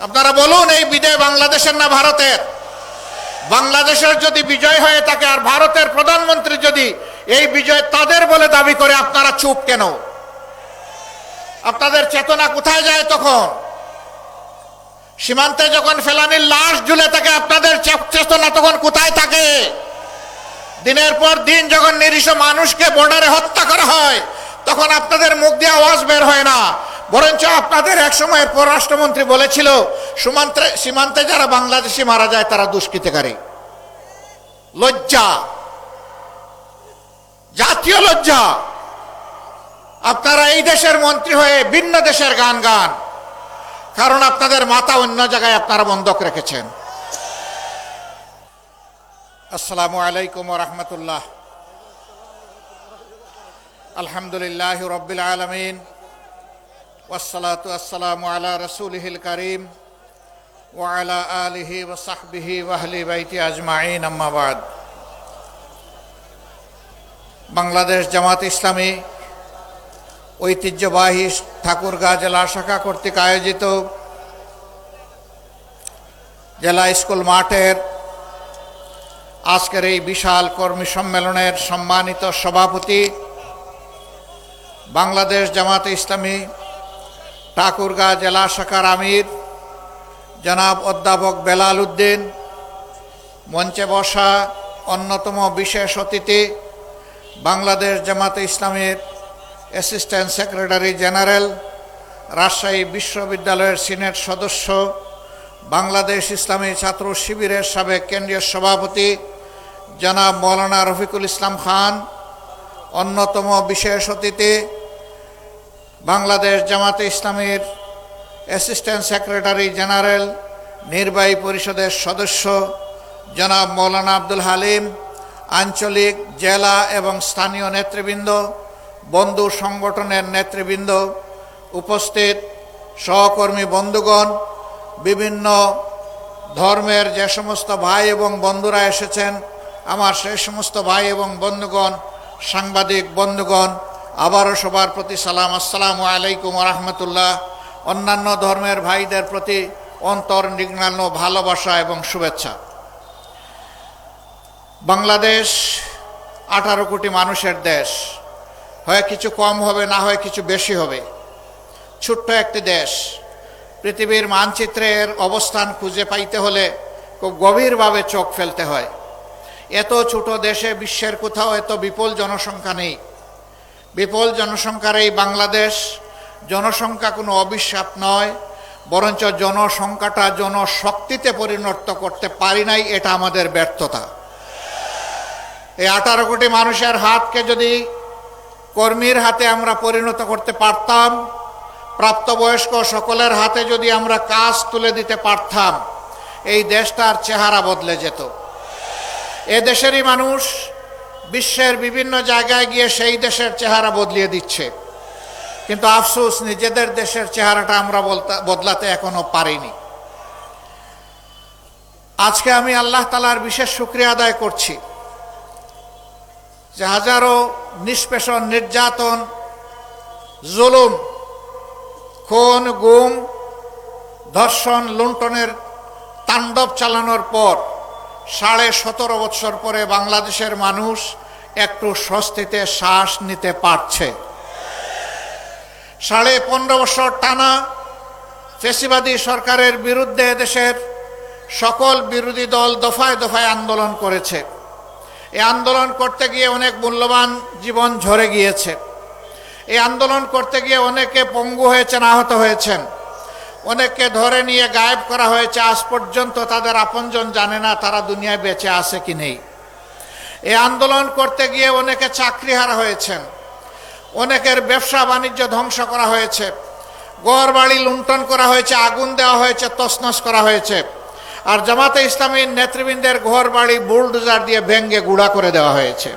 আপনারা বলুন, এই বিজয় বাংলাদেশের না ভারতের? বাংলাদেশের যদি বিজয় হয়ে থাকে আর ভারতের প্রধানমন্ত্রী যদি এই বিজয় তাদের বলে দাবি করে, আপনারা চুপ কেন? আপনাদের চেতনা কোথায় যায় তখন? সীমান্তে যখন ফেলানির লাশ ঝুলে থাকে, আপনাদের চেতনা তখন কোথায় থাকে? দিনের পর দিন যখন নিরীহ মানুষকে বর্ডারে হত্যা করা হয়, তখন আপনাদের মুখ দিয়ে আওয়াজ বের হয় না। বরঞ্চ আপনাদের এক সময় পররাষ্ট্রমন্ত্রী বলেছিল, সীমান্তে যারা বাংলাদেশি মারা যায় তারা দুষ্কৃতিকারী। লজ্জা, জাতীয় লজ্জা। আপনারা এই দেশের মন্ত্রী হয়ে ভিন্ন দেশের গান গান, কারণ আপনাদের মাথা অন্য জায়গায় আপনারা বন্ধক রেখেছেন। আসসালামু আলাইকুম ওয়া রাহমাতুল্লাহ। আলহামদুলিল্লাহি রাব্বিল আলামিন ওয়াসসালাতু ওয়াসসালামু আলা রাসূলিহিল কারীম ওয়া আলা আলিহি ওয়া সাহবিহি ওয়া আহলি বাইতি আজমাইন, আম্মা বাদ। বাংলাদেশ জামাত ইসলামী ঐতিহ্যবাহী ঠাকুরগাঁ জেলা শাখা কর্তৃক আয়োজিত জেলা স্কুল মাঠের আজকের এই বিশাল কর্মী সম্মেলনের সম্মানিত সভাপতি, বাংলাদেশ জামাত ইসলামী ঠাকুরগাঁ জেলা শাখার আমির জনাব অধ্যাপক বেলাল উদ্দিন, মঞ্চে বসা অন্যতম বিশেষ অতিথি বাংলাদেশ জামাত ইসলামীর অ্যাসিস্ট্যান্ট সেক্রেটারি জেনারেল, রাজশাহী বিশ্ববিদ্যালয়ের সিনেট সদস্য, বাংলাদেশ ইসলামী ছাত্র শিবিরের সাবেক কেন্দ্রীয় সভাপতি জনাব মৌলানা রফিকুল ইসলাম খান, অন্যতম বিশেষ অতিথি বাংলাদেশ জামাতে ইসলামীর অ্যাসিস্ট্যান্ট সেক্রেটারি জেনারেল, নির্বাহী পরিষদের সদস্য জনাব মৌলানা আব্দুল হালিম, আঞ্চলিক, জেলা এবং স্থানীয় নেতৃবৃন্দ, বন্ধু সংগঠনের নেতৃবৃন্দ, উপস্থিত সহকর্মী বন্ধুগণ, বিভিন্ন ধর্মের যে সমস্ত ভাই এবং বন্ধুরা এসেছেন, আমার সেই সমস্ত ভাই এবং বন্ধুগণ, সাংবাদিক বন্ধুগণ, আবারও সবার প্রতি সালাম, আসসালামু আলাইকুম ওয়া রাহমাতুল্লাহ। অন্যান্য ধর্মের ভাইদের প্রতি অন্তর্নিগ্নানো ভালোবাসা এবং শুভেচ্ছা। বাংলাদেশ 18 কোটি মানুষের দেশ, হয় কিছু কম হবে, না হয় কিছু বেশি হবে। ছোট্ট একটি দেশ, পৃথিবীর মানচিত্রের অবস্থান খুঁজে পাইতে হলে খুব গভীরভাবে চোখ ফেলতে হয়। এত ছোট দেশে বিশ্বের কোথাও এত বিপুল জনসংখ্যা নেই। বিপুল জনসংখ্যার এই বাংলাদেশ, জনসংখ্যা কোনো অভিশাপ নয়, বরঞ্চ জনসংখ্যাটা জনশক্তিতে পরিণত করতে পারি নাই, এটা আমাদের ব্যর্থতা। এই 18 কোটি মানুষের হাতকে যদি কর্মীর হাতে আমরা পরিণত করতে পারতাম, প্রাপ্তবয়স্ক সকলের হাতে যদি আমরা কাজ তুলে দিতে পারতাম, এই দেশটার চেহারা বদলে যেত। এ দেশেরই মানুষ বিশ্বের বিভিন্ন জায়গায় গিয়ে সেই দেশের চেহারা বদলিয়ে দিচ্ছে, কিন্তু আফসোস নিজেদের দেশের চেহারাটা আমরা বদলাতে এখনো পারিনি। আজকে আমি আল্লাহ তাআলার বিশেষ শুকরিয়া আদায় করছি যে হাজারো নিষ্পেষণ, নির্যাতন, জুলুম, খুন, গুম, ধর্ষণ, লুণ্ঠনের তাণ্ডব চালানোর পর 17.5 বছর পরে বাংলাদেশের মানুষ একটু স্বস্তিতে শ্বাস নিতে পারছে। 15.5 বছর টানা ফ্যাসিবাদী সরকারের বিরুদ্ধে দেশের সকল বিরোধী দল দফায় দফায় আন্দোলন করেছে। এই আন্দোলন করতে গিয়ে অনেক মূল্যবান জীবন ঝরে গিয়েছে। এই আন্দোলন করতে গিয়ে অনেকে পঙ্গু হয়েছেন, আহত হয়েছেন, অনেককে ধরে নিয়ে গায়েব করা হয়েছে। আজ পর্যন্ত তাদের আপনজন জানে না তারা দুনিয়ায় বেঁচে আছে কি নেই। এই আন্দোলন করতে গিয়ে অনেকে চাকরিহারা হয়েছেন, অনেকের ব্যবসা বাণিজ্য ধ্বংস করা হয়েছে, ঘর বাড়ি লুণ্ঠন করা হয়েছে, আগুন দেওয়া হয়েছে, তছনছ করা হয়েছে। আর জামাতে ইসলামীর নেতৃবৃন্দের ঘর বাড়ি বুলডোজার দিয়ে ভেঙ্গে গুঁড়া করে দেওয়া হয়েছে।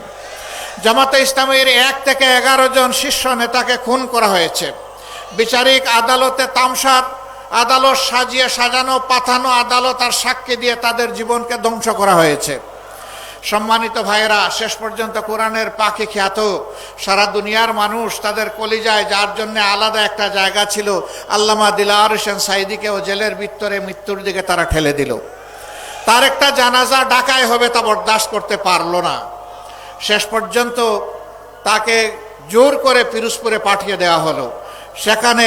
জামাতে ইসলামীর 1 থেকে 11 জন শীর্ষ নেতাকে খুন করা হয়েছে। বিচারিক আদালতে তামসার আদালত সাজিয়ে সাজানো পাঠানো আদালত আর সাক্ষী দিয়ে তাদের জীবনকে ধ্বংস করা হয়েছে। সম্মানিত ভাইয়েরা, শেষ পর্যন্ত কোরআনের পাখি খ্যাত সারা দুনিয়ার মানুষ তাদের কলিজায়, যার জন্য আলাদা একটা জায়গা ছিল, আল্লামা দিলওয়ার হোসেন সাঈদীকেও জেলের ভিতরে মৃত্যুর দিকে তারা ঠেলে দিল। তার একটা জানাজা ঢাকায় হবে, তা বরদাস্ত করতে পারল না। শেষ পর্যন্ত তাকে জোর করে পিরোজপুরে পাঠিয়ে দেওয়া হলো। সেখানে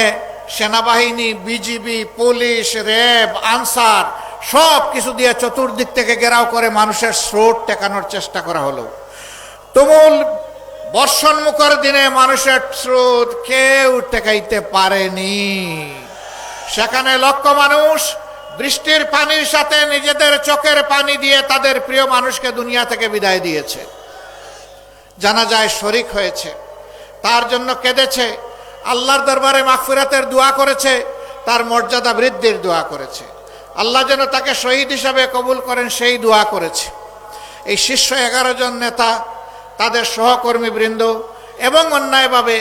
সেনাবাহিনী, বিজিবি, পুলিশ, র্যাব, আনসার সব কিছু দিয়ে চতুর্দিক থেকে ঘেরাও করে মানুষের স্রোত ঠেকানোর চেষ্টা করা হলো। তুমুল বর্ষণমুখর দিনে মানুষের স্রোত কেউ ঠেকাইতে পারেনি। সেখানে লক্ষ মানুষ বৃষ্টির পানির সাথে নিজেদের চোখের পানি দিয়ে তাদের প্রিয় মানুষকে দুনিয়া থেকে বিদায় দিয়েছে, জানাজায় শরিক হয়েছে, তার জন্য কেঁদেছে, আল্লাহর দরবারে মাগফিরাতের দোয়া করেছে, তার মর্যাদা বৃদ্ধির দোয়া করেছে, আল্লাহ যেন তাকে শহীদ হিসাবে কবুল করেন সেই দোয়া করেছে। এই শীর্ষ 11 জন নেতা, তাদের সহকর্মী বৃন্দ এবং অন্যায়ভাবে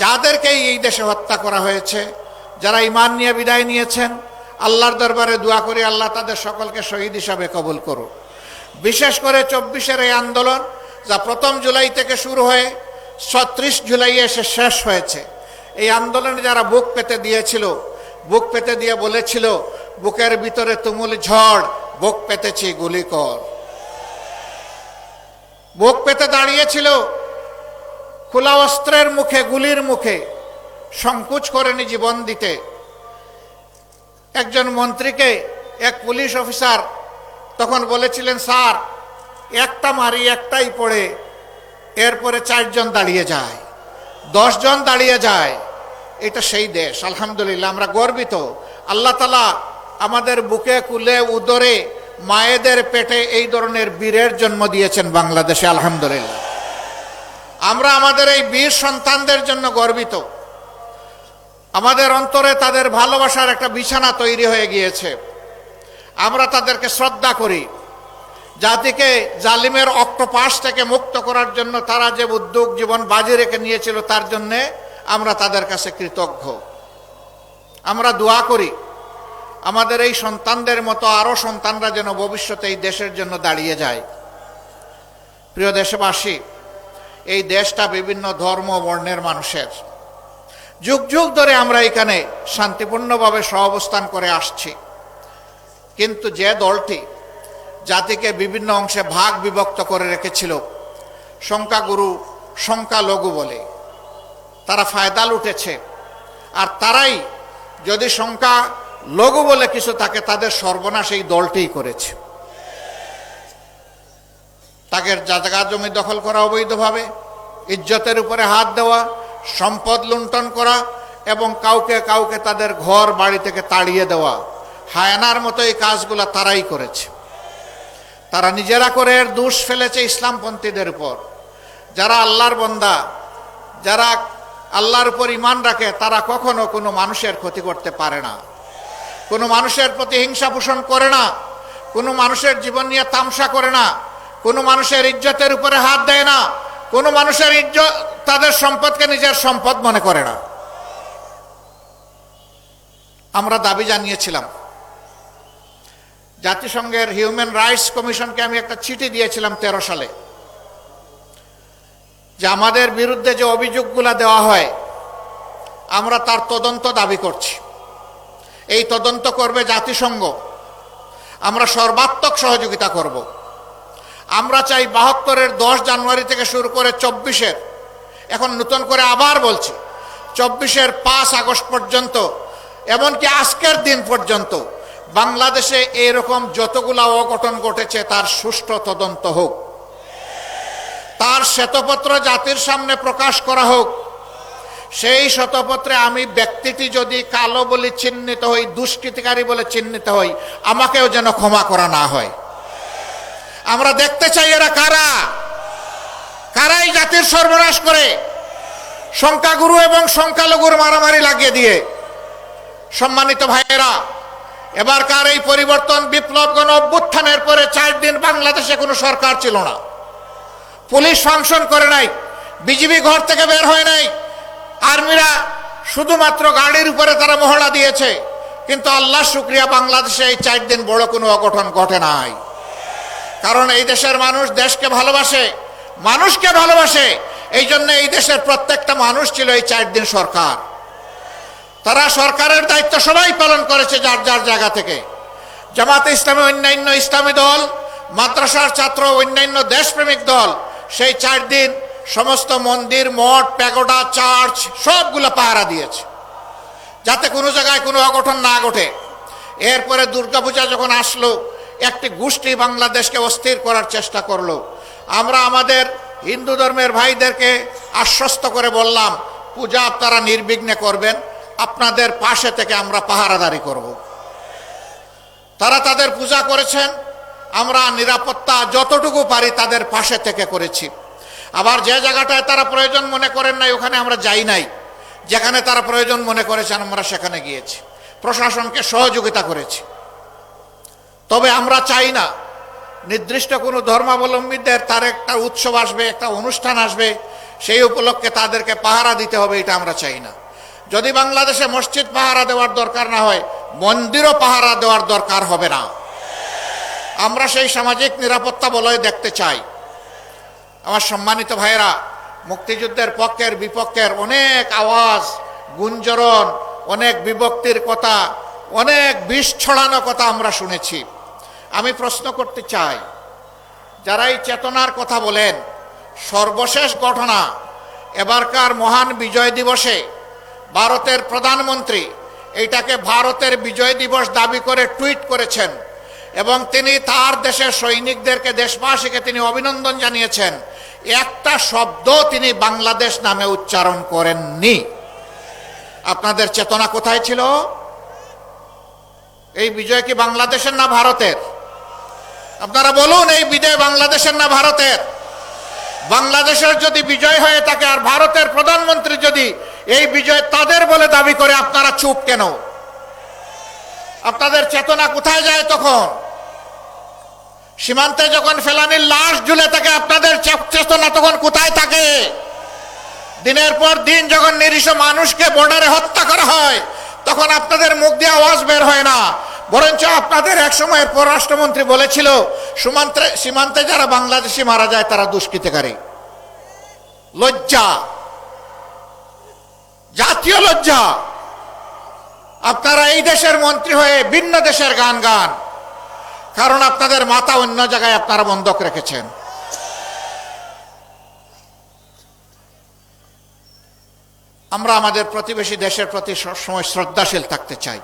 যাদেরকেই এই দেশে হত্যা করা হয়েছে, যারা ঈমান নিয়ে বিদায় নিয়েছেন, আল্লাহর দরবারে দোয়া করি আল্লাহ তাদের সকলকে শহীদ হিসাবে কবুল করুন। বিশেষ করে 24-এর এই আন্দোলন, যা 1 জুলাই থেকে শুরু হয়ে 36 জুলাই এসে শেষ হয়েছে, এই আন্দোলনে যারা বুক পেতে দিয়েছিল, বুক পেতে দিয়ে বলেছিল, বুকের ভিতরে তুমুল ঝড়, বুক পেতেছি গুলি কর, বুক পেতে দাঁড়িয়েছিল খোলা অস্ত্রের মুখে, গুলির মুখে, সংকোচ করেনি জীবন দিতে। একজন মন্ত্রীকে এক পুলিশ অফিসার তখন বলেছিলেন, স্যার একটা মারি একটাই পড়ে, এরপরে 4 জন দাঁড়িয়ে যায়, 10 জন দাঁড়িয়ে যায়। এটা সেই দেশ। আলহামদুলিল্লাহ, আমরা গর্বিত। আল্লাহ তাআলা আমাদের বুকে, কুলে, উদরে, মায়েদের পেটে এই ধরনের বীরের জন্ম দিয়েছেন বাংলাদেশে। আলহামদুলিল্লাহ, আমরা আমাদের এই বীর সন্তানদের জন্য গর্বিত। আমাদের অন্তরে তাদের ভালোবাসার একটা বিছানা তৈরি হয়ে গিয়েছে। আমরা তাদেরকে শ্রদ্ধা করি। জাতিকে জালিমের অক্টোপাস থেকে মুক্ত করার জন্য তারা যে উদ্যোগ জীবন বাজি রেখে নিয়েছিল, তার জন্যে আমরা তাদের কাছে কৃতজ্ঞ। আমরা দোয়া করি আমাদের এই সন্তানদের মতো আরো সন্তানরা যেন ভবিষ্যতে এই দেশের জন্য দাঁড়িয়ে যায়। প্রিয় দেশবাসী, এই দেশটা বিভিন্ন ধর্ম বর্ণের মানুষের। যুগ যুগ ধরে আমরা এখানে শান্তিপূর্ণভাবে সহাবস্থান করে আসছি, কিন্তু যে দলটি জাতিকে বিভিন্ন অংশে ভাগ বিভক্ত করে রেখেছিল, সংখ্যাগুরু সংখ্যালঘু বলে, তারা ফায়দা লুটেছে। আর তারাই যদি সংখ্যালঘু বলে কিছু থাকে, তাদের সর্বনাশ এই দলটিই করেছে। তাদের জায়গা জমি দখল করা অবৈধভাবে, ইজ্জতের উপরে হাত দেওয়া, সম্পদ লুণ্ঠন করা এবং কাউকে কাউকে তাদের ঘর বাড়ি থেকে তাড়িয়ে দেওয়া, হায়নার মতো এই কাজগুলো তারাই করেছে। তারা নিজেরা করে এর দোষ ফেলেছে ইসলামপন্থীদের উপর। যারা আল্লাহর বান্দা, যারা আল্লাহর উপর ঈমান রাখে, তারা কখনো কোনো মানুষের ক্ষতি করতে পারে না, কোনো মানুষের প্রতি হিংসা পোষণ করে না, কোনো মানুষের জীবন নিয়ে তামসা করে না, কোনো মানুষের ইজ্জতের উপরে হাত দেয় না, কোনো মানুষের ইজ্জত, তাদের সম্পদকে নিজের সম্পদ মনে করে না। আমরা দাবি জানিয়েছিলাম, জাতিসংঘের হিউম্যান রাইটস কমিশনকে আমি একটা চিঠি দিয়েছিলাম 13 সালে, যে আমাদের বিরুদ্ধে যে অভিযোগগুলো দেওয়া হয়, আমরা তার তদন্ত দাবি করছি। এই তদন্ত করবে জাতিসংঘ, আমরা সর্বাত্মক সহযোগিতা করব। আমরা চাই 72-এর 10 জানুয়ারি থেকে শুরু করে 24-এর, এখন নতুন করে আবার বলছি, 24-এর 5 আগস্ট পর্যন্ত, এমনকি আজকের দিন পর্যন্ত বাংলাদেশে এরকম যতগুলা অঘটন ঘটেছে তার সুষ্ঠু তদন্ত হোক, তার শ্বেতপত্র জাতির সামনে প্রকাশ করা হোক। সেই শ্বেতপত্রে আমি ব্যক্তিটি যদি কালো বলে চিহ্নিত হই, দুষ্কৃতিকারী বলে চিহ্নিত হই, আমাকেও যেন ক্ষমা করা না হয়। আমরা দেখতে চাই এরা কারা, কারাই জাতির সর্বনাশ করে, সংখ্যাগুরু এবং সংখ্যালঘুর মারামারি লাগিয়ে দিয়ে। সম্মানিত ভাইয়েরা, এবারকার এই পরিবর্তন বিপ্লব গণ অভ্যুত্থানের পরে 4 দিন বাংলাদেশে কোনো সরকার ছিল না, পুলিশ ফাংশন করে নাই, বিজিবি ঘর থেকে বের হয় নাই, আর্মিরা শুধুমাত্র গাড়ির উপরে তারা মহড়া দিয়েছে। কিন্তু আল্লাহ শুকরিয়া, বাংলাদেশে এই 4 দিন বড় কোনো অঘটন ঘটে নাই। কারণ এই দেশের মানুষ দেশকে ভালোবাসে, মানুষকে ভালোবাসে। এই জন্য এই দেশের প্রত্যেকটা মানুষ ছিল এই 4 দিন সরকার। তারা সরকারের দায়িত্ব সবাই পালন করেছে যার যার জায়গা থেকে। জামাতে ইসলামী, অন্যান্য ইসলামী দল, মাদ্রাসার ছাত্র, অন্যান্য দেশপ্রেমিক দল সেই 4 দিন সমস্ত মন্দির, মঠ, প্যাগোডা, চার্চ সবগুলো পাহারা দিয়েছে যাতে কোনো জায়গায় কোনো অঘটন না ঘটে। এরপরে দুর্গাপূজা যখন আসলো, একটি গোষ্ঠী বাংলাদেশকে অস্থির করার চেষ্টা করলো। আমরা আমাদের হিন্দু ধর্মের ভাইদেরকে আশ্বস্ত করে বললাম, পূজা আপনারা নির্বিঘ্নে করবেন, আপনাদের পাশে থেকে আমরা পাহারাদারি করব। তারা তাদের পূজা করেছেন, আমরা নিরাপত্তা যতটুকু পারি তাদের পাশে থেকে করেছি। আবার যে জায়গাটায় তারা প্রয়োজন মনে করেন নাই ওখানে আমরা যাই নাই, যেখানে তারা প্রয়োজন মনে করেছেন আমরা সেখানে গিয়েছি, প্রশাসনকে সহযোগিতা করেছি। তবে আমরা চাই না নির্দিষ্ট কোনো ধর্মাবলম্বীদের তার একটা উৎসব আসবে, একটা অনুষ্ঠান আসবে, সেই উপলক্ষে তাদেরকে পাহারা দিতে হবে, এটা আমরা চাই না। যদি বাংলাদেশে মসজিদ পাহারা দেওয়ার দরকার না হয়, মন্দিরও পাহারা দেওয়ার দরকার হবে না। আমরা সেই সামাজিক নিরাপত্তা বলয় দেখতে চাই। আমার সম্মানিত ভাইয়েরা, মুক্তিযুদ্ধের পক্ষের বিপক্ষের অনেক আওয়াজ, গুঞ্জরণ, অনেক বিভক্তির কথা, অনেক বিষ ছড়ানো কথা আমরা শুনেছি। আমি প্রশ্ন করতে চাই, যারা এই চেতনার কথা বলেন, সর্বশেষ ঘটনা এবারকার মহান বিজয় দিবসে ভারতের প্রধানমন্ত্রী এইটাকে ভারতের বিজয় দিবস দাবি করে টুইট করেছেন এবং তিনি তার দেশের সৈনিকদেরকে, দেশবাসীকে তিনি অভিনন্দন জানিয়েছেন। একটা শব্দ তিনি বাংলাদেশ নামে উচ্চারণ করেননি। আপনাদের চেতনা কোথায় ছিল? এই বিজয় কি বাংলাদেশের না ভারতের? আপনারা বলুন, এই বিজয় বাংলাদেশের না ভারতের? বাংলাদেশের যদি বিজয় হয়ে থাকে আর ভারতের প্রধানমন্ত্রী যদি এই বিজয় তাদের বলে দাবি করে, আপনারা চুপ কেন? আপনাদের চেতনা কোথায় যায় তখন? সীমান্তে যখন ফেলানির লাশ ঝুলে থাকে, আপনাদের চেতনা তখন কোথায় থাকে? দিনের পর দিন যখন নিরীহ মানুষকে বর্ডারে হত্যা করা হয়, তখন আপনাদের মুখ দিয়ে আওয়াজ বের হয় না। বরঞ্চ আপনাদের এক সময়ের পররাষ্ট্রমন্ত্রী বলেছিল, সীমান্তে যারা বাংলাদেশি মারা যায় তারা দুষ্কৃতিকারী। লজ্জা, জাতীয় লজ্জা। আপনারা এই দেশের মন্ত্রী হয়ে ভিন্ন দেশের গান গান, কারণ আপনাদের মাথা অন্য জায়গায় আপনারা বন্ধক রেখেছেন। আমরা আমাদের প্রতিবেশী দেশের প্রতি সবসময় শ্রদ্ধাশীল থাকতে চাই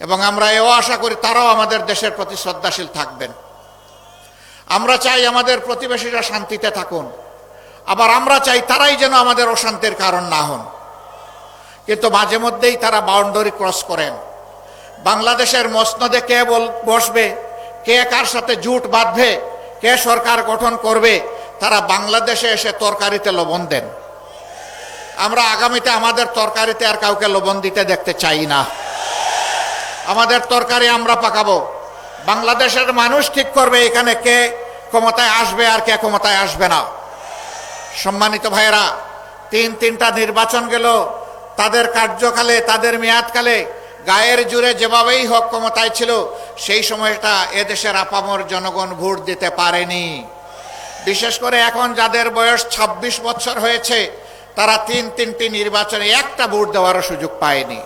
এবং আমরা এও আশা করি তারাও আমাদের দেশের প্রতি শ্রদ্ধাশীল থাকবেন। আমরা চাই আমাদের প্রতিবেশীরা শান্তিতে থাকুন, আবার আমরা চাই তারাই যেন আমাদের অশান্তির কারণ না হন। কিন্তু মাঝে মধ্যেই তারা বাউন্ডারি ক্রস করেন। বাংলাদেশের মসনদে কে বসবে, কে কার সাথে জোট বাঁধবে, কে সরকার গঠন করবে, তারা বাংলাদেশে এসে তরকারিতে লবণ দেন। আমরা আগামীতে আমাদের তরকারিতে আর কাউকে লবণ দিতে দেখতে চাই না। আমাদের তরকারি আমরা পাকাবো। বাংলাদেশের মানুষ ঠিক করবে এখানে কে ক্ষমতায় আসবে আর কে ক্ষমতায় আসবে না। সম্মানিত ভাইয়েরা, তিনটা নির্বাচন গেল, তাদের কার্যকালে, তাদের মেয়াদকালে গায়ের জুড়ে যেভাবেই হোক ক্ষমতায় ছিল, সেই সময়টা এদেশের আপামর জনগণ ভোট দিতে পারেনি। বিশেষ করে এখন যাদের বয়স 26 বছর হয়েছে, তারা তিনটি নির্বাচনে একটা ভোট দেওয়ারও সুযোগ পায়নি।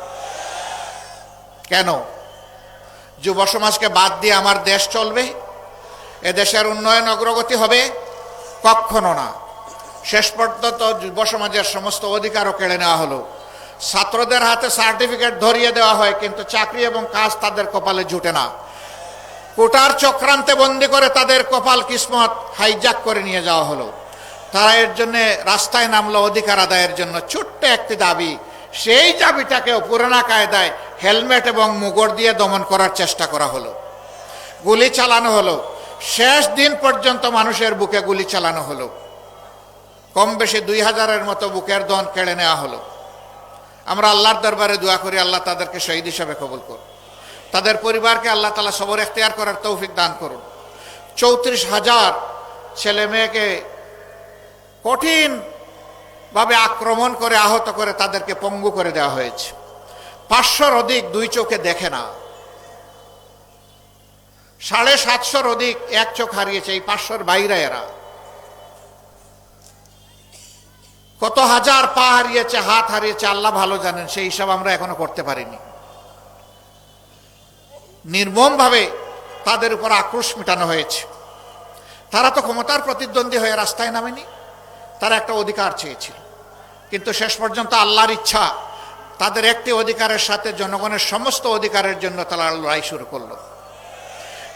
কেন? যুব সমাজকে বাদ দিয়ে আমার দেশ চলবে? এদেশের উন্নয়ন অগ্রগতি হবে? কখনো না। শেষ পর্যন্ত যুব সমাজের সমস্ত অধিকারও কেড়ে নেওয়া হলো। ছাত্রদের হাতে সার্টিফিকেট ধরিয়ে দেওয়া হয়, কিন্তু চাকরি এবং কাজ তাদের কপালে জুটে না। কোটার চক্রান্তে বন্দি করে তাদের কপাল কিসমত হাইজ্যাক করে নিয়ে যাওয়া হলো। তারা এর জন্য রাস্তায় নামলো অধিকার আদায়ের জন্য। ছোট্ট একটি দাবি, সেই দাবিটাকেও পুরানা কায়দায় হেলমেট এবং মুগর দিয়ে দমন করার চেষ্টা করা হলো। গুলি চালানো হলো, শেষ দিন পর্যন্ত মানুষের বুকে গুলি চালানো হলো। কম বেশি 2000-এর মতো বুকের দন কেড়ে নেওয়া হলো। আমরা আল্লাহর দরবারে দোয়া করি, আল্লাহ তাদেরকে শহীদ হিসাবে কবুল করুন, তাদের পরিবারকে আল্লাহ তাআলা সবর এখতিয়ার করার তৌফিক দান করুন। 34,000 ছেলে মেয়েকে কঠিনভাবে আক্রমণ করে, আহত করে, তাদেরকে পঙ্গু করে দেওয়া হয়েছে। 500-র অধিক দুই চোখে দেখে না। 750-র অধিক এক চোখ হারিয়েছে, এই 500-র বাইরে এরা। কত হাজার পা হারিয়েছে, হাত হারিয়েছে, আল্লাহ ভালো জানেন, সেই হিসাব আমরা এখনো করতে পারিনি। নির্মমভাবে তাদের উপর আক্রোশ মেটানো হয়েছে। তারা তো ক্ষমতার প্রতিদ্বন্দ্বী হয়ে রাস্তায় নামেনি, তারা একটা অধিকার চেয়েছিল, কিন্তু শেষ পর্যন্ত আল্লাহর ইচ্ছা তাদের একটি অধিকারের সাথে জনগণের সমস্ত অধিকারের জন্য তারা লড়াই শুরু করলো,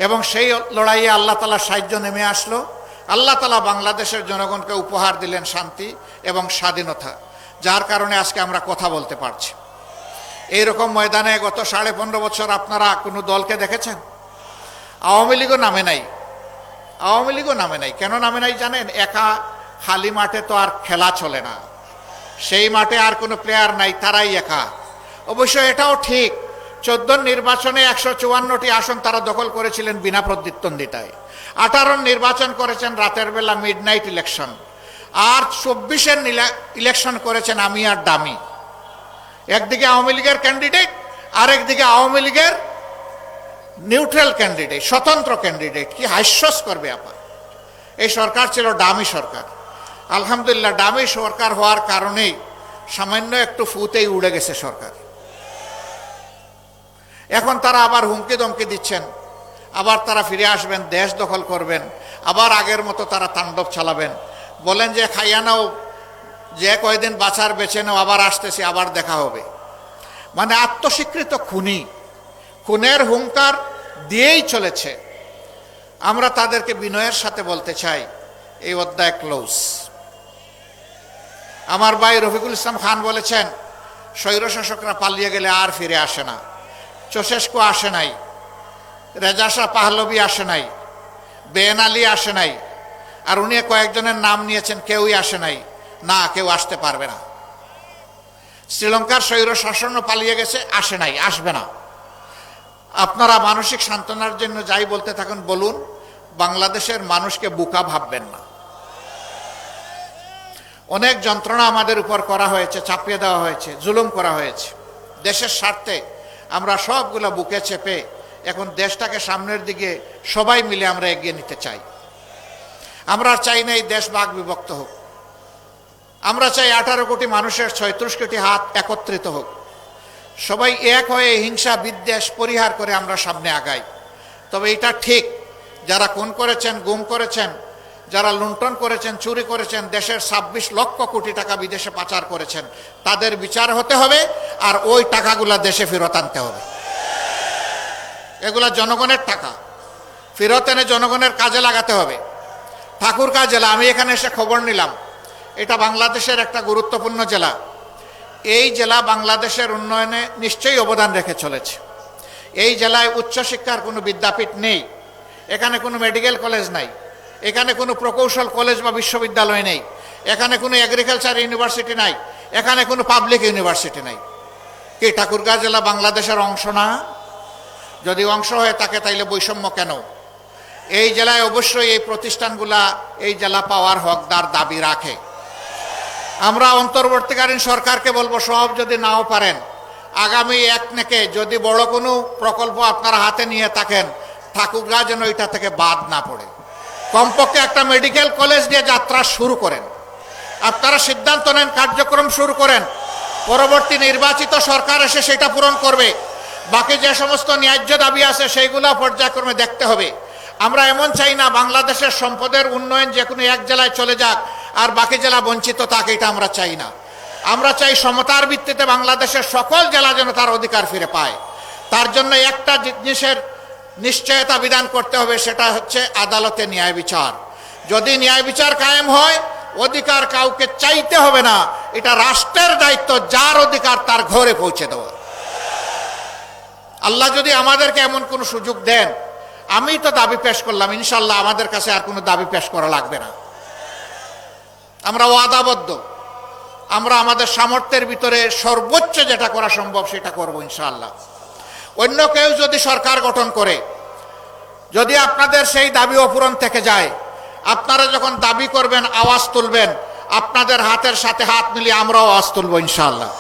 এবং সেই লড়াইয়ে আল্লাহ তাআলার সাহায্য নেমে আসলো। আল্লাহ তাআলা বাংলাদেশের জনগণকে উপহার দিলেন শান্তি এবং স্বাধীনতা, যার কারণে আজকে আমরা কথা বলতে পারছি। এইরকম ময়দানে গত 15.5 বছর আপনারা কোনো দলকে দেখেছেন? আওয়ামী লীগও নামে নাই। আওয়ামী লীগও নামে নাই। কেন নামে নাই জানেন? একা খালি মাঠে তো আর খেলা চলে না, সেই মাঠে আর কোনো প্লেয়ার নাই, তারাই একা। অবশ্য এটাও ঠিক, 14 নির্বাচনে 154টি আসন তারা দখল করেছিলেন বিনা প্রতিদ্বন্দ্বিতায়। 18 নির্বাচন করেছেন রাতের বেলা, মিডনাইট ইলেকশন। আর 24-এর ইলেকশন করেছেন আমি আর ডামি। একদিকে আওয়ামী লীগের ক্যান্ডিডেট, আরেকদিকে আওয়ামী লীগের নিউট্রাল ক্যান্ডিডেট, স্বতন্ত্র ক্যান্ডিডেট। কি হাস্যস্কর ব্যাপার! এই সরকার ছিল ডামি সরকার। আলহামদুলিল্লাহ, ডামি সরকার হওয়ার কারণেই সামান্য একটু ফুতেই উড়ে গেছে সরকার। এখন তারা আবার হুমকি দমকি দিচ্ছেন, আবার তারা ফিরে আসবেন, দেশ দখল করবেন, আবার আগের মতো তারা তাণ্ডব চালাবেন। বলেন যে খাইয়া নাও, যে কয়দিন বাঁচার বেছে নাও, আবার আসতেছে, আবার দেখা হবে। মানে আত্মস্বীকৃত খুনি, খুনের হুঙ্কার দিয়েই চলেছে। আমরা তাদেরকে বিনয়ের সাথে বলতে চাই, এই অধ্যায় ক্লোজ। আমার ভাই রফিকুল ইসলাম খান বলেছেন, স্বৈরশাসকরা পালিয়ে গেলে আর ফিরে আসে না। চৌশেস্কু আসে নাই, রেজা শাহ পাহলভি আসে নাই, বেন আলী আসে নাই, আর উনি কয়েকজনের নাম নিয়েছেন, কেউই আসে নাই। না, কেউ আসতে পারবে না। শ্রীলঙ্কার স্বৈর শাসনও পালিয়ে গেছে, আসে নাই, আসবে না। আপনারা মানসিক সান্ত্বনার জন্য যাই বলতে থাকুন বলুন, বাংলাদেশের মানুষকে বোকা ভাববেন না। অনেক যন্ত্রণা আমাদের উপর করা হয়েছে, চাপিয়ে দেওয়া হয়েছে, জুলুম করা হয়েছে। দেশের স্বার্থে আমরা সবগুলো বুকে চেপে এখন দেশটাকে সামনের দিকে সবাই মিলে আমরা এগিয়ে নিতে চাই। আমরা চাই না এই দেশ ভাগ বিভক্ত হোক। আমরা চাই 18 কোটি মানুষের 36 কোটি হাত একত্রিত হোক, সবাই এক হয়ে হিংসা বিদ্বেষ পরিহার করে আমরা সামনে আগাই। তবে এটা ঠিক, যারা খুন করেছেন, গুম করেছেন, যারা লুণ্ঠন করেছেন, চুরি করেছেন, দেশের 26 লক্ষ কোটি টাকা বিদেশে পাচার করেছেন, তাদের বিচার হতে হবে, আর ওই টাকাগুলা দেশে ফেরত আনতে হবে। এগুলা জনগণের টাকা, ফেরত এনে জনগণের কাজে লাগাতে হবে। ঠাকুরগাঁ জেলা, আমি এখানে এসে খবর নিলাম, এটা বাংলাদেশের একটা গুরুত্বপূর্ণ জেলা। এই জেলা বাংলাদেশের উন্নয়নে নিশ্চয়ই অবদান রেখে চলেছে। এই জেলায় উচ্চশিক্ষার কোনো বিদ্যাপীঠ নেই, এখানে কোনো মেডিকেল কলেজ নাই, এখানে কোনো প্রকৌশল কলেজ বা বিশ্ববিদ্যালয় নেই, এখানে কোনো এগ্রিকালচার ইউনিভার্সিটি নাই, এখানে কোনো পাবলিক ইউনিভার্সিটি নাই। কি ঠাকুরগাঁ জেলা বাংলাদেশের অংশ না? যদি অংশ হয়ে থাকে তাইলে বৈষম্য কেন? এই জেলায় অবশ্যই এই প্রতিষ্ঠানগুলা এই জেলা পাওয়ার হকদার দাবি রাখে। আমরা অন্তর্বর্তীকালীন সরকারকে বলবো, সব যদি নাও পারেন, আগামী 1 থেকে যদি বড় কোনো প্রকল্প আপনারা হাতে নিয়ে থাকেন, ঠাকুরগাঁ যেন এটা থেকে বাদ না পড়ে। কমপক্ষে একটা মেডিকেল কলেজ নিয়ে যাত্রা শুরু করেন। আপনারা সিদ্ধান্ত নেন, কার্যক্রম শুরু করেন। পরবর্তী নির্বাচিত সরকার এসে সেটা পূরণ করবে। বাকি যে সমস্ত ন্যায্য দাবি আছে সেইগুলো পর্যায়ক্রমে দেখতে হবে। আমরা এমন চাই না বাংলাদেশের সম্পদের উন্নয়ন যে কোনো এক জেলায় চলে যাক আর বাকি জেলা বঞ্চিত থাক, এটা আমরা চাই না। আমরা চাই সমতার ভিত্তিতে বাংলাদেশের সকল জেলা যেন তার অধিকার ফিরে পায়। তার জন্য একটা জিনিসের নিশ্চয়তা বিধান করতে হবে, সেটা হচ্ছে আদালতে ন্যায় বিচার। যদি ন্যায় বিচার কায়েম হয়, অধিকার কাউকে চাইতে হবে না, এটা রাষ্ট্রের দায়িত্ব যার অধিকার তার ঘরে পৌঁছে দেওয়া। আল্লাহ যদি আমাদেরকে এমন কোনো সুযোগ দেন, আমি তো দাবি পেশ করলাম, ইনশাল্লাহ আমাদের কাছে আর কোনো দাবি পেশ করা লাগবে না। আমরা ওয়াদাবদ্ধ, আমরা আমাদের সামর্থ্যের ভিতরে সর্বোচ্চ যেটা করা সম্ভব সেটা করব ইনশাআল্লাহ। অন্য কেউ যদি সরকার গঠন করে, যদি আপনাদের সেই দাবি অপূরণ থেকে যায়, আপনারা যখন দাবি করবেন, আওয়াজ তুলবেন, আপনাদের হাতের সাথে হাত মিলিয়ে আমরাও আওয়াজ তুলব ইনশাআল্লাহ।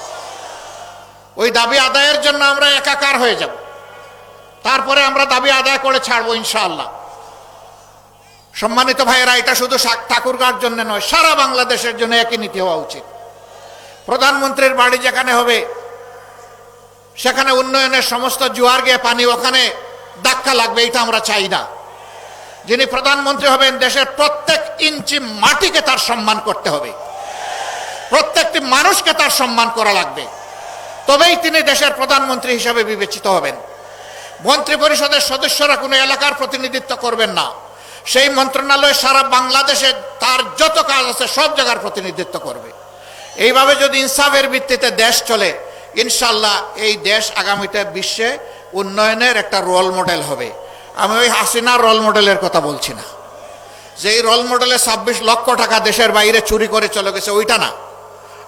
ওই দাবি আদায়ের জন্য আমরা একাকার হয়ে যাব। তারপরে আমরা দাবি আদায় করে ছাড়বো ইনশাআল্লাহ। সম্মানিত ভাইয়েরা, এটা শুধু ঠাকুরগাঁর জন্য নয়, সারা বাংলাদেশের জন্য একই নীতি হওয়া উচিত। প্রধানমন্ত্রীর বাড়ি যেখানে হবে সেখানে উন্নয়নের সমস্ত জোয়ার গিয়ে পানি ওখানে ধাক্কা লাগবে, এটা আমরা চাই না। যিনি প্রধানমন্ত্রী হবেন, দেশের প্রত্যেক ইঞ্চি মাটিকে তার সম্মান করতে হবে, প্রত্যেকটি মানুষকে তার সম্মান করা লাগবে, তবেই তিনি দেশের প্রধানমন্ত্রী হিসেবে বিবেচিত হবেন। মন্ত্রী পরিষদের সদস্যরা কোনো এলাকার প্রতিনিধিত্ব করবেন না, সেই মন্ত্রণালয় সারা বাংলাদেশে তার যত কাজ আছে সব জায়গার প্রতিনিধিত্ব করবে। এইভাবে যদি ইনসাফের ভিত্তিতে দেশ চলে, ইনশাল্লাহ এই দেশ আগামীতে বিশ্বে উন্নয়নের একটা রোল মডেল হবে। আমি ওই হাসিনার রোল মডেলের কথা বলছি না, যে এই রোল মডেলে 26 লক্ষ টাকা দেশের বাইরে চুরি করে চলে গেছে, ওইটা না।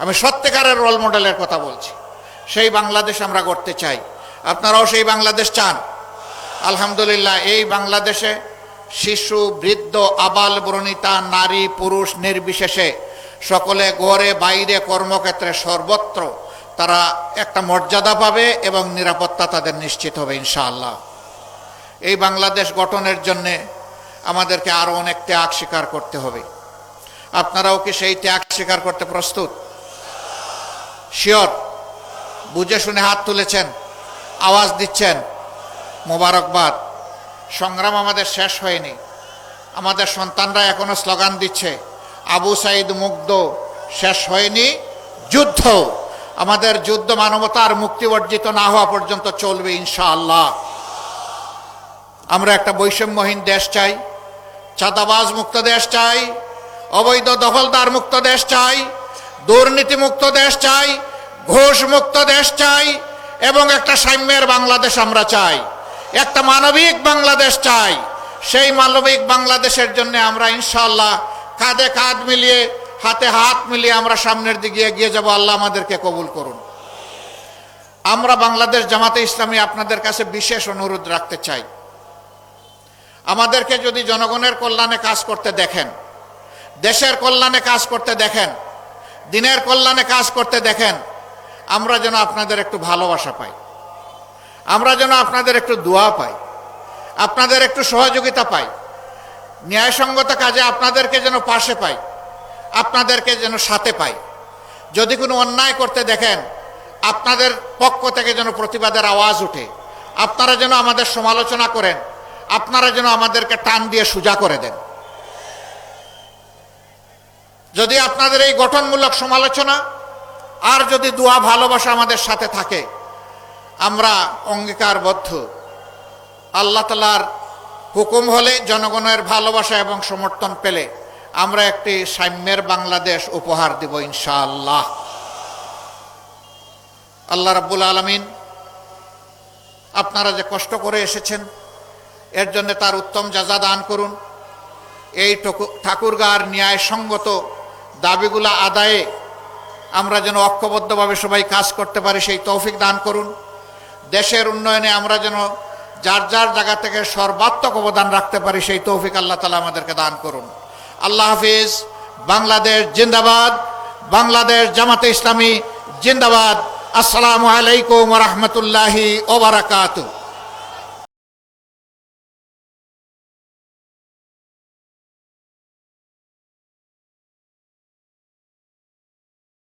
আমি সত্যিকারের রোল মডেলের কথা বলছি। সেই বাংলাদেশ আমরা গড়তে চাই। আপনারাও সেই বাংলাদেশ চান? আলহামদুলিল্লাহ, এই বাংলাদেশে শিশু, বৃদ্ধ, আবাল বনিতা, নারী পুরুষ নির্বিশেষে সকলে ঘরে বাইরে কর্মক্ষেত্রে সর্বত্র তারা একটা মর্যাদা পাবে এবং নিরাপত্তা তাদের নিশ্চিত হবে ইনশাআল্লাহ। এই বাংলাদেশ গঠনের জন্যে আমাদেরকে আরও অনেক ত্যাগ স্বীকার করতে হবে। আপনারাও কি সেই ত্যাগ স্বীকার করতে প্রস্তুত? শিওর? বুঝে শুনে হাত তুলেছেন, আওয়াজ দিচ্ছেন, মোবারকবাদ। সংগ্রাম আমাদের শেষ হয়নি, আমাদের সন্তানরা এখনো স্লোগান দিচ্ছে, আবু সাইদ মুগ্ধ, শেষ হয়নি যুদ্ধ। আমাদের যুদ্ধ মানবতার মুক্তি অর্জিত না হওয়া পর্যন্ত চলবে ইনশাআল্লাহ। আমরা একটা বৈষম্যহীন দেশ চাই, চাঁদাবাজ মুক্ত দেশ চাই, অবৈধ দখলদার মুক্ত দেশ চাই, দুর্নীতি মুক্ত দেশ চাই, ঘুষ মুক্ত দেশ চাই, এবং একটা সাম্যের বাংলাদেশ আমরা চাই, একটা মানবিক বাংলাদেশ চাই। সেই মানবিক বাংলাদেশের জন্য আমরা ইনশাআল্লাহ কাঁধে কাঁধ মিলিয়ে, হাতে হাত মিলিয়ে আমরা সামনের দিকে এগিয়ে যাব। আল্লাহ আমাদেরকে কবুল করুন। আমরা বাংলাদেশ জামাতে ইসলামী আপনাদের কাছে বিশেষ অনুরোধ রাখতে চাই, আমাদেরকে যদি জনগণের কল্যাণে কাজ করতে দেখেন, দেশের কল্যাণে কাজ করতে দেখেন, দিনের কল্যাণে কাজ করতে দেখেন, আমরা যেন আপনাদের একটু ভালোবাসা পাই, আমরা যেন আপনাদের একটু দোয়া পাই, আপনাদের একটু সহযোগিতা পাই, ন্যায়সঙ্গত কাজে আপনাদেরকে যেন পাশে পাই, আপনাদেরকে যেন সাথে পাই। যদি কোনো অন্যায় করতে দেখেন, আপনাদের পক্ষ থেকে যেন প্রতিবাদের আওয়াজ উঠে, আপনারা যেন আমাদের সমালোচনা করেন, আপনারা যেন আমাদেরকে টান দিয়ে সোজা করে দেন। যদি আপনাদের এই গঠনমূলক সমালোচনা আর যদি দোয়া ভালোবাসা আমাদের সাথে থাকে, আমরা অঙ্গীকারবদ্ধ, আল্লাহ তাআলার হুকুম হলে, জনগণের ভালোবাসা এবং সমর্থন পেলে আমরা একটি সাম্যের বাংলাদেশ উপহার দিব ইনশাআল্লাহ। আল্লাহ রাব্বুল আলামিন আপনারা যে কষ্ট করে এসেছেন এর জন্য তার উত্তম জাযা দান করুন। এই ঠাকুরগাঁর ন্যায়সঙ্গত দাবিগুলো আদায়ে আমরা যেন ঐক্যবদ্ধভাবে সবাই কাজ করতে পারি, সেই তৌফিক দান করুন। দেশের উন্নয়নে আমরা যেন যার যার জায়গা থেকে সর্বাত্মক অবদান রাখতে পারি, সেই তৌফিক আল্লাহ তাআলা আমাদেরকে দান করুন। আল্লাহ হাফিজ। বাংলাদেশ জিন্দাবাদ, বাংলাদেশ জামাতে ইসলামী জিন্দাবাদ। আসসালামু আলাইকুম ওয়া রাহমাতুল্লাহি ওয়া বারাকাতুহু।